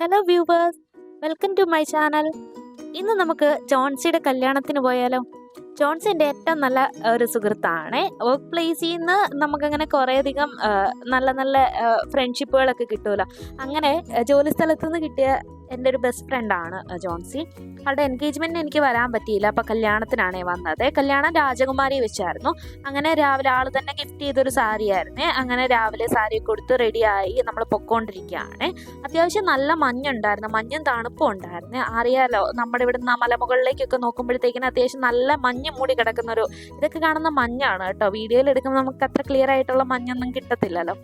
Hello viewers, welcome to my channel. ഇന്ന് നമുക്ക് ജോൺസിയുടെ കല്യാണത്തിന് പോയാലോ? ജോൺസി എൻ്റെ ഏറ്റവും നല്ല ഒരു സുഹൃത്താണ്. വർക്ക് പ്ലേസിൽ നിന്ന് നമുക്കങ്ങനെ കുറേയധികം നല്ല നല്ല ഫ്രണ്ട്ഷിപ്പുകളൊക്കെ കിട്ടുമല്ലോ. അങ്ങനെ ജോലി സ്ഥലത്തു നിന്ന് കിട്ടിയ എൻ്റെ ഒരു ബെസ്റ്റ് ഫ്രണ്ടാണ് ജോൺസി. അവളുടെ എൻഗേജ്മെൻറ്റിന് എനിക്ക് വരാൻ പറ്റിയില്ല, അപ്പോൾ കല്യാണത്തിനാണ് വന്നത്. കല്യാണം രാജകുമാരി വെച്ചായിരുന്നു. അങ്ങനെ രാവിലെ ആൾ തന്നെ ഗിഫ്റ്റ് ചെയ്തൊരു സാരിയായിരുന്നു. അങ്ങനെ രാവിലെ സാരി കൊടുത്ത് റെഡിയായി നമ്മൾ പൊക്കോണ്ടിരിക്കുകയാണ്. അത്യാവശ്യം നല്ല മഞ്ഞുണ്ടായിരുന്നു, മഞ്ഞും തണുപ്പും ഉണ്ടായിരുന്നു. അറിയാലോ, നമ്മുടെ ഇവിടുന്ന് മലമുകളിലേക്കൊക്കെ നോക്കുമ്പോഴത്തേക്കിന് അത്യാവശ്യം നല്ല മഞ്ഞ് മൂടി കിടക്കുന്നൊരു ഇതൊക്കെ കാണുന്ന മഞ്ഞാണ് കേട്ടോ. വീഡിയോയിൽ എടുക്കുമ്പോൾ നമുക്ക് അത്ര ക്ലിയർ ആയിട്ടുള്ള മഞ്ഞൊന്നും കിട്ടത്തില്ലല്ലോ.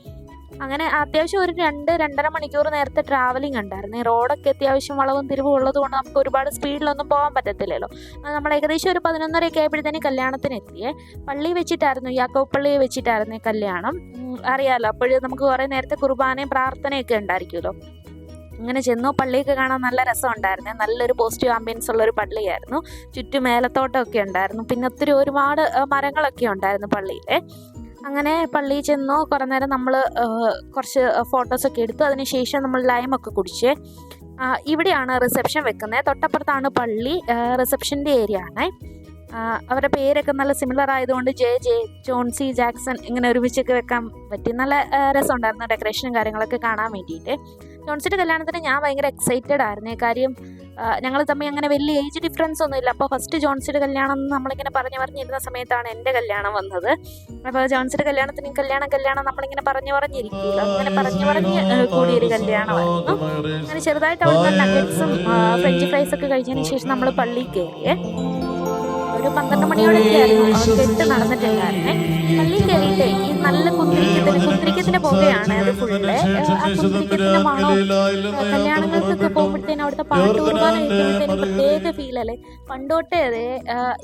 അങ്ങനെ അത്യാവശ്യം ഒരു 2-2.5 മണിക്കൂർ നേരത്തെ ട്രാവലിംഗ് ഉണ്ടായിരുന്നു. റോഡൊക്കെ അത്യാവശ്യം വളവും തിരിവും ഉള്ളത് കൊണ്ട് നമുക്ക് ഒരുപാട് സ്പീഡിലൊന്നും പോകാൻ പറ്റത്തില്ലല്ലോ. നമ്മൾ ഏകദേശം ഒരു 11:30 ആയപ്പോഴത്തേന് കല്യാണത്തിന് എത്തിയേ. പള്ളി വെച്ചിട്ടായിരുന്നു, യാക്കോബ് പള്ളിയെ വെച്ചിട്ടായിരുന്നു കല്യാണം. അറിയാലോ, അപ്പോഴും നമുക്ക് കുറേ നേരത്തെ കുർബാനയും പ്രാർത്ഥനയൊക്കെ ഉണ്ടായിരിക്കുമല്ലോ. അങ്ങനെ ചെന്നു. പള്ളിയൊക്കെ കാണാൻ നല്ല രസമുണ്ടായിരുന്നു. നല്ലൊരു പോസിറ്റീവ് ആംബിയൻസ് ഉള്ളൊരു പള്ളിയായിരുന്നു. ചുറ്റും മേലത്തോട്ടമൊക്കെ ഉണ്ടായിരുന്നു. പിന്നെ ഒരുപാട് മരങ്ങളൊക്കെ ഉണ്ടായിരുന്നു പള്ളിയിൽ. അങ്ങനെ പള്ളിയിൽ ചെന്നു. കുറേ നേരം നമ്മൾ കുറച്ച് ഫോട്ടോസൊക്കെ എടുത്തു. അതിനുശേഷം നമ്മൾ ലൈമൊക്കെ കുടിച്ച് ഇവിടെയാണ് റിസപ്ഷൻ വെക്കുന്നത്. തൊട്ടപ്പുറത്താണ് പള്ളി. റിസപ്ഷൻ്റെ ഏരിയ ആണ്. അവരുടെ പേരൊക്കെ നല്ല സിമിലർ ആയതുകൊണ്ട് ജെ ജോൺസി ജാക്സൺ ഇങ്ങനെ ഒരുമിച്ചൊക്കെ വെക്കാൻ പറ്റി. നല്ല രസമുണ്ടായിരുന്നു ഡെക്കറേഷനും കാര്യങ്ങളൊക്കെ കാണാൻ വേണ്ടിയിട്ട്. ജോൺസിയുടെ കല്യാണത്തിന് ഞാൻ ഭയങ്കര എക്സൈറ്റഡ് ആയിരുന്നു. കാര്യം ഞങ്ങൾ തമ്മിൽ അങ്ങനെ വലിയ ഏജ് ഡിഫറൻസ് ഒന്നുമില്ല. അപ്പോൾ ഫസ്റ്റ് ജോൺസിയുടെ കല്യാണം നമ്മളിങ്ങനെ പറഞ്ഞിരുന്ന സമയത്താണ് എൻ്റെ കല്യാണം വന്നത്. അപ്പോൾ ജോൺസിയുടെ കല്യാണത്തിന് കല്യാണം നമ്മളിങ്ങനെ പറഞ്ഞിരിക്കില്ല. അങ്ങനെ പറഞ്ഞ് കൂടിയൊരു കല്യാണമായിരുന്നു. അങ്ങനെ ചെറുതായിട്ട് അവിടെ നഗറ്റ്സും ഫ്രഞ്ച് ഫ്രൈസൊക്കെ കഴിച്ചതിന് ശേഷം നമ്മൾ പള്ളിയിൽ കയറിയേ. ഒരു 12 മണിയോടൊക്കെയായിരുന്നു കെട്ട് നടന്നിട്ടുണ്ടായിരുന്നേ. പള്ളിയിൽ കയറിയിട്ടേ ഈ നല്ല കുന്തിരിക്കത്തിന്റെ പുകയാണ് അത് ഫുള്ള്. ആ കുന്തിരിക്കത്തിന്റെ മണവും കല്യാണങ്ങൾക്കൊക്കെ പോകുമ്പോഴത്തേനും അവിടുത്തെ പാട്ട് കുർബാന കഴിക്കുമ്പോഴത്തേനും പ്രത്യേക ഫീലല്ലേ. പണ്ടോട്ടേ അതെ.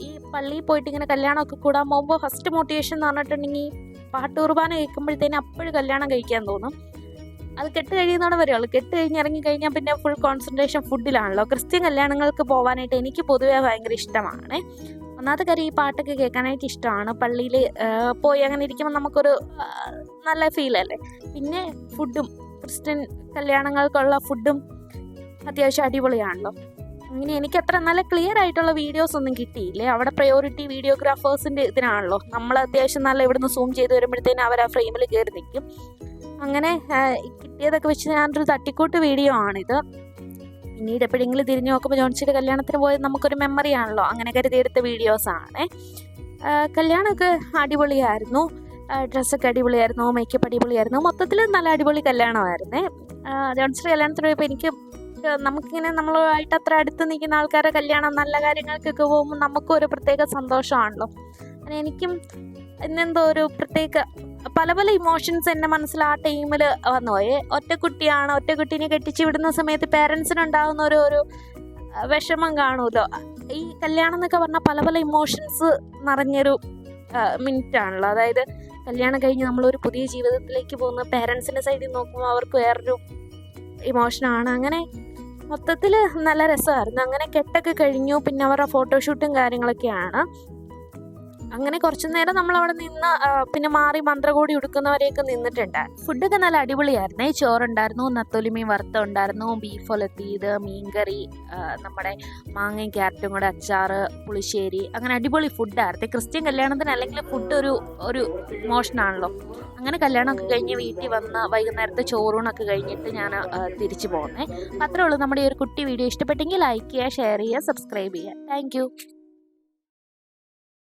ഈ പള്ളിയിൽ പോയിട്ട് ഇങ്ങനെ കല്യാണമൊക്കെ കൂടാൻ പോകുമ്പോൾ ഫസ്റ്റ് മോട്ടിവേഷൻ എന്ന് പറഞ്ഞിട്ടുണ്ടെങ്കിൽ പാട്ട് കുർബാന കേൾക്കുമ്പോഴത്തേനും അപ്പോഴും കല്യാണം കഴിക്കാൻ തോന്നും. അത് കെട്ട് കഴിയുന്നതോടെ വരുള്ളൂ. കെട്ട് ഇറങ്ങി കഴിഞ്ഞാൽ പിന്നെ ഫുൾ കോൺസെൻട്രേഷൻ ഫുഡിലാണല്ലോ. ക്രിസ്ത്യൻ കല്യാണങ്ങൾക്ക് പോകാനായിട്ട് എനിക്ക് പൊതുവേ ഭയങ്കര ഇഷ്ടമാണ്. ഒന്നാമത്തെ കാര്യം ഈ പാട്ടൊക്കെ കേൾക്കാനായിട്ട് ഇഷ്ടമാണ്. പള്ളിയിൽ പോയി അങ്ങനെ ഇരിക്കുമ്പോൾ നമുക്കൊരു നല്ല ഫീലല്ലേ. പിന്നെ ഫുഡും, ക്രിസ്ത്യൻ കല്യാണങ്ങൾക്കുള്ള ഫുഡും അത്യാവശ്യം അടിപൊളിയാണല്ലോ. അങ്ങനെ എനിക്ക് അത്ര നല്ല ക്ലിയർ ആയിട്ടുള്ള വീഡിയോസ് ഒന്നും കിട്ടിയില്ലേ. അവിടെ പ്രയോറിറ്റി വീഡിയോഗ്രാഫേഴ്സിൻ്റെ ഇതിനാണല്ലോ. നമ്മൾ അത്യാവശ്യം നല്ല ഇവിടുന്ന് സൂം ചെയ്ത് വരുമ്പോഴത്തേനും അവർ ആ ഫ്രെയിമിൽ കയറി നിൽക്കും. അങ്ങനെ കിട്ടിയതൊക്കെ വെച്ച് ഞാനൊരു തട്ടിക്കൂട്ട് വീഡിയോ ആണിത്. പിന്നീട് എപ്പോഴെങ്കിലും തിരിഞ്ഞു നോക്കുമ്പോൾ ജോൺസിയുടെ കല്യാണത്തിന് പോയത് നമുക്കൊരു മെമ്മറി ആണല്ലോ. അങ്ങനെ കരുതിയെടുത്ത വീഡിയോസാണ്. കല്യാണമൊക്കെ അടിപൊളിയായിരുന്നു. ഡ്രസ്സൊക്കെ അടിപൊളിയായിരുന്നു. മേക്കപ്പ് അടിപൊളിയായിരുന്നു. മൊത്തത്തിൽ നല്ല അടിപൊളി കല്യാണമായിരുന്നേ. ജോൺസിയുടെ കല്യാണത്തിന് പോയപ്പോൾ നമുക്കിങ്ങനെ നമ്മളുമായിട്ട് അത്ര അടുത്ത് നിൽക്കുന്ന ആൾക്കാരുടെ കല്യാണം നല്ല കാര്യങ്ങൾക്കൊക്കെ പോകുമ്പോൾ നമുക്കും ഒരു പ്രത്യേക സന്തോഷമാണല്ലോ. അങ്ങനെ എനിക്കും ഇന്നെന്തോ ഒരു പ്രത്യേക പല ഇമോഷൻസ് എൻ്റെ മനസ്സിൽ ആ ടൈമിൽ വന്നുപോയി. ഒറ്റക്കുട്ടീനെ കെട്ടിച്ച് വിടുന്ന സമയത്ത് പേരൻസിനുണ്ടാകുന്ന ഒരു വിഷമം കാണുമല്ലോ. ഈ കല്യാണം എന്നൊക്കെ പറഞ്ഞാൽ പല ഇമോഷൻസ് നിറഞ്ഞൊരു മിനിറ്റാണല്ലോ. അതായത് കല്യാണം കഴിഞ്ഞ് നമ്മളൊരു പുതിയ ജീവിതത്തിലേക്ക് പോകുന്ന പേരൻസിൻ്റെ സൈഡിൽ നോക്കുമ്പോൾ അവർക്ക് വേറൊരു ഇമോഷനാണ്. അങ്ങനെ മൊത്തത്തിൽ നല്ല രസമായിരുന്നു. അങ്ങനെ കെട്ടൊക്കെ കഴിഞ്ഞു. പിന്നെ അവരുടെ ഫോട്ടോഷൂട്ടും കാര്യങ്ങളൊക്കെയാണ്. അങ്ങനെ കുറച്ചു നേരം നമ്മളവിടെ നിന്ന് പിന്നെ മാറി മന്ത്രകോടി ഉടുക്കുന്നവരെയൊക്കെ നിന്നിട്ടുണ്ട്. ഫുഡൊക്കെ നല്ല അടിപൊളിയായിരുന്നേ. ചോറുണ്ടായിരുന്നു, നത്തോലിമീൻ വറുത്തുണ്ടായിരുന്നു, ബീഫ് ഒലത്തിയത്, മീൻകറി, നമ്മുടെ മാങ്ങയും ക്യാരറ്റും കൂടെ അച്ചാറ്, പുളിശ്ശേരി, അങ്ങനെ അടിപൊളി ഫുഡായിരുന്നു. ക്രിസ്ത്യൻ കല്യാണത്തിന് അല്ലെങ്കിൽ ഫുഡ് ഒരു ഇമോഷനാണല്ലോ. അങ്ങനെ കല്യാണമൊക്കെ കഴിഞ്ഞ് വീട്ടിൽ വന്ന് വൈകുന്നേരത്തെ ചോറൂണൊക്കെ കഴിഞ്ഞിട്ട് ഞാൻ തിരിച്ചു പോകുന്നത്. അപ്പോൾ അത്രേ ഉള്ളൂ നമ്മുടെ ഈ ഒരു കുട്ടി വീഡിയോ. ഇഷ്ടപ്പെട്ടെങ്കിൽ ലൈക്ക് ചെയ്യുക, ഷെയർ ചെയ്യുക, സബ്സ്ക്രൈബ് ചെയ്യുക. താങ്ക്